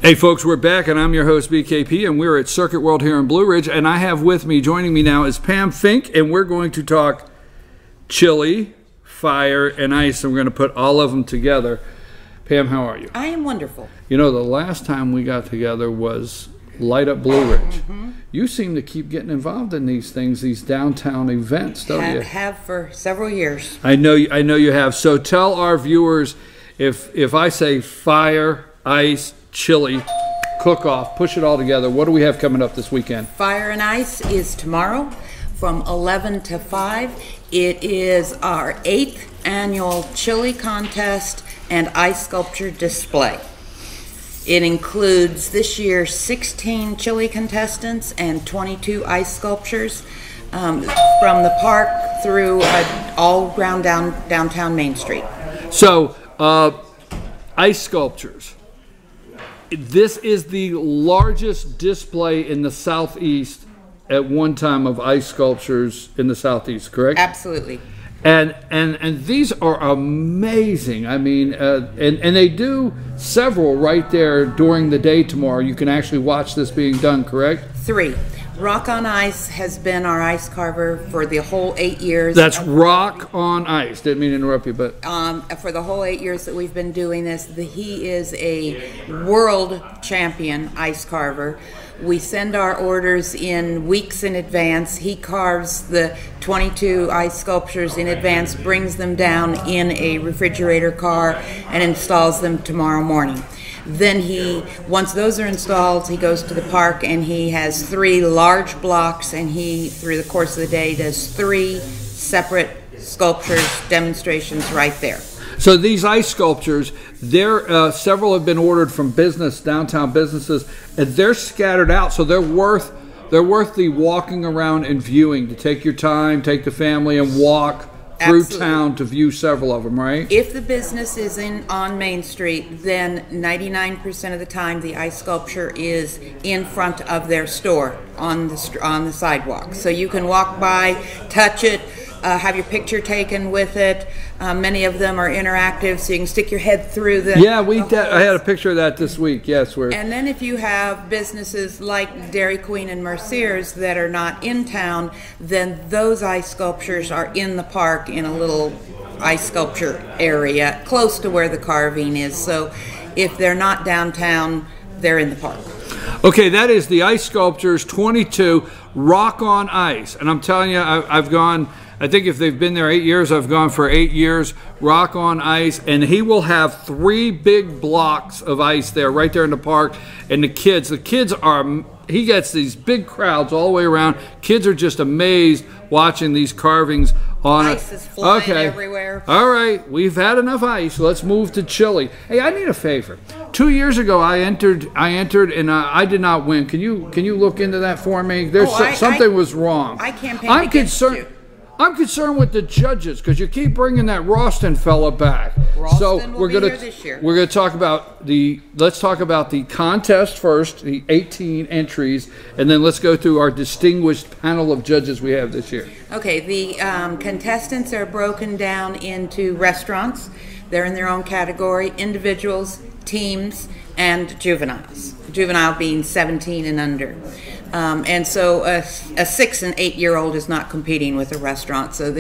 Hey folks, we're back and I'm your host BKP and we're at Circuit World here in Blue Ridge, and I have with me, joining me now is Pam Fink, and we're going to talk chili, fire, and ice, and we're going to put all of them together. Pam, how are you? I am wonderful. You know, the last time we got together was Light Up Blue Ridge. You seem to keep getting involved in these things, these downtown events, don't you? Have for several years. I know you have. So tell our viewers, if I say fire, ice, chili, cook-off, push it all together, what do we have coming up this weekend? Fire and Ice is tomorrow from 11 to 5. It is our 8th annual chili contest and ice sculpture display. It includes this year 16 chili contestants and 22 ice sculptures from the park through all around downtown Main Street. So, ice sculptures. This is the largest display in the Southeast at one time of ice sculptures in the Southeast, correct? Absolutely. And these are amazing. I mean, and they do several right there during the day tomorrow. You can actually watch this being done, correct? 3. Rock on Ice has been our ice carver for the whole 8 years. That's Rock on Ice. Didn't mean to interrupt you, but for the whole 8 years that we've been doing this, he is a world champion ice carver. We send our orders in weeks in advance. He carves the 22 ice sculptures in advance, brings them down in a refrigerator car, and installs them tomorrow morning. Then once those are installed, he goes to the park and he has 3 large blocks, and he, through the course of the day, does 3 separate sculptures, demonstrations right there. So these ice sculptures, several have been ordered from downtown businesses, and they're scattered out, so they're worth the walking around and viewing, to take your time, take the family and walk through town to view several of them, right? If the business is on Main Street, then 99% of the time the ice sculpture is in front of their store on the sidewalk. So you can walk by, touch it, have your picture taken with it. Many of them are interactive, so you can stick your head through them. Yeah, I had a picture of that this week. Yes, and then if you have businesses like Dairy Queen and Mercier's that are not in town, then those ice sculptures are in the park in a little ice sculpture area close to where the carving is. So if they're not downtown, they're in the park. Okay, that is the ice sculptures, 22, Rock on Ice. And I'm telling you, I've gone, I think if they've been there 8 years, I've gone for 8 years, Rock on Ice, and he will have 3 big blocks of ice there, right there in the park. And the kids are, he gets these big crowds all the way around. Kids are just amazed watching these carvings on it. Ice is flying everywhere. All right, we've had enough ice. Let's move to chili. Hey, I need a favor. 2 years ago, I entered, and I did not win. Can you look into that for me? Something was wrong. I campaigned against you. I'm concerned with the judges, because you keep bringing that Ralston fella back. Ralston will be here this year. We're going to talk about let's talk about the contest first, the 18 entries, and then let's go through our distinguished panel of judges we have this year. Okay, the contestants are broken down into restaurants. They're in their own category: individuals, teams, and juveniles. Juvenile being 17 and under. And so a 6 and 8 year old is not competing with a restaurant. So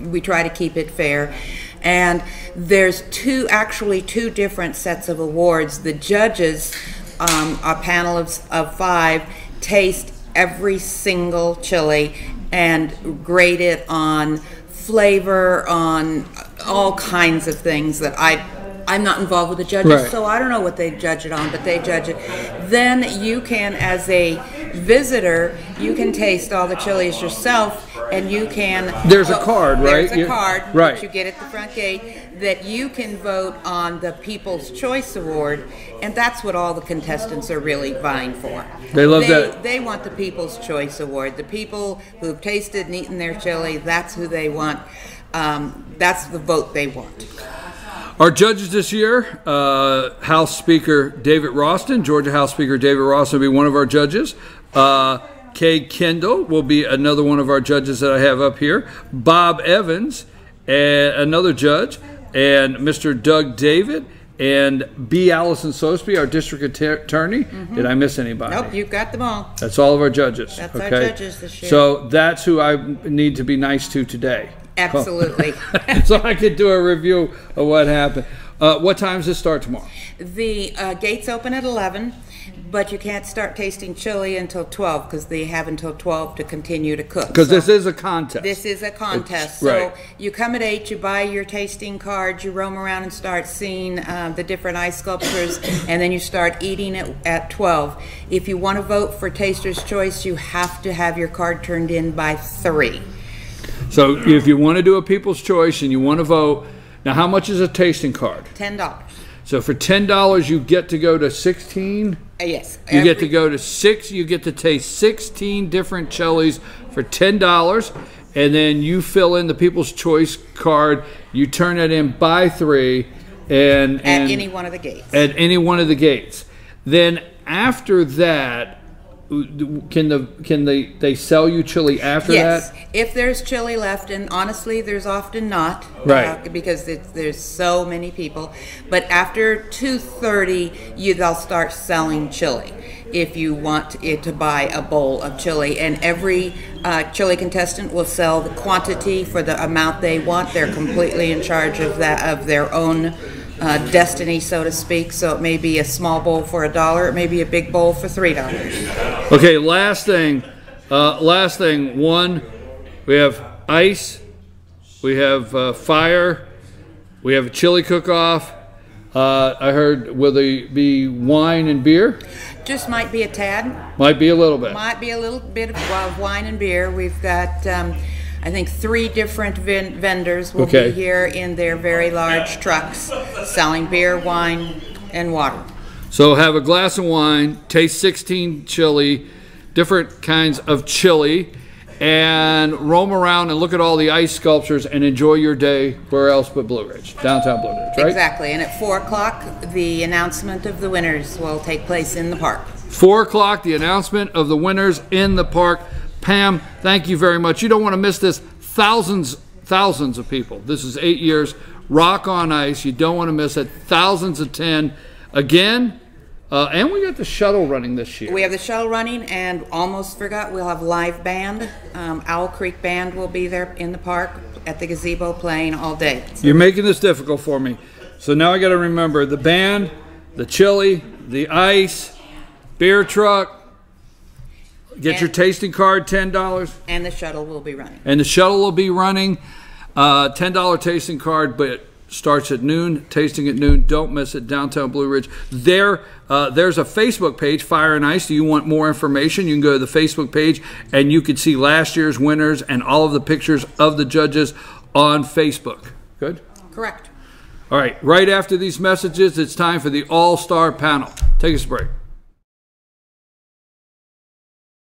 we try to keep it fair. And there's actually two different sets of awards. The judges, a panel of 5, taste every single chili and grade it on flavor, on all kinds of things that I'm not involved with the judges, right. So I don't know what they judge it on, but they judge it. Then you can, as a visitor, you can taste all the chilies yourself, and you can... There's a card, right? There's a card right. that you get at the front gate that you can vote on the People's Choice Award, and that's what all the contestants are really vying for. They love that. They want the People's Choice Award. The people who've tasted and eaten their chili, that's who they want. That's the vote they want. Our judges this year, House Speaker David Ralston, Georgia House Speaker David Ralston will be one of our judges. Kay Kendall will be another one of our judges that I have up here. Bob Evans, another judge, and Mr. Doug David, and B. Allison Sosby, our district attorney. Did I miss anybody? Nope, you've got them all. That's all of our judges. That's our judges this year. So that's who I need to be nice to today. Absolutely. So I could do a review of what happened. What time does it start tomorrow? The gates open at 11, but you can't start tasting chili until 12 because they have until 12 to continue to cook. Because this is a contest. This is a contest. Right. So you come at 8, you buy your tasting cards, you roam around and start seeing the different ice sculptures, and then you start eating it at 12. If you want to vote for Taster's Choice, you have to have your card turned in by 3. So if you want to do a People's Choice and you want to vote, now how much is a tasting card? $10. So for $10, you get to go to 16? Yes. You get to go to 6. You get to taste 16 different chilies for $10. And then you fill in the People's Choice card. You turn it in by 3. And at any one of the gates. At any one of the gates. Then after that, can they sell you chili after that? Yes, if there's chili left, and honestly, there's often not, right? Because there's so many people. But after 2:30, they'll start selling chili. If you want it to buy a bowl of chili, and every chili contestant will sell the quantity for the amount they want. They're completely in charge of that, of their own destiny, so to speak. So it may be a small bowl for $1, it may be a big bowl for $3. Okay, last thing. One, we have ice, we have fire, we have a chili cook-off. I heard, will there be wine and beer? Just might be a tad. Might be a little bit. Might be a little bit of wine and beer. We've got I think 3 different vendors will be here in their very large trucks selling beer, wine, and water. So have a glass of wine, taste 16 chili, different kinds of chili, and roam around and look at all the ice sculptures and enjoy your day where else but Blue Ridge, downtown Blue Ridge, right? Exactly, and at 4 o'clock, the announcement of the winners will take place in the park. 4 o'clock, the announcement of the winners in the park. Pam, thank you very much. You don't want to miss this. Thousands of people. This is 8 years. Rock on Ice. You don't want to miss it. Thousands of 10. Again, and we got the shuttle running this year. We have the shuttle running, and almost forgot, we'll have live band. Owl Creek Band will be there in the park at the gazebo playing all day. So you're making this difficult for me. So now I got to remember the band, the chili, the ice, beer truck. Get your tasting card, $10. And the shuttle will be running. And the shuttle will be running. $10 tasting card, but starts at noon, tasting at noon. Don't miss it, downtown Blue Ridge. There's a Facebook page, Fire and Ice. Do you want more information? You can go to the Facebook page, and you can see last year's winners and all of the pictures of the judges on Facebook. Good? Correct. All right, right after these messages, it's time for the All-Star Panel. Take us a break.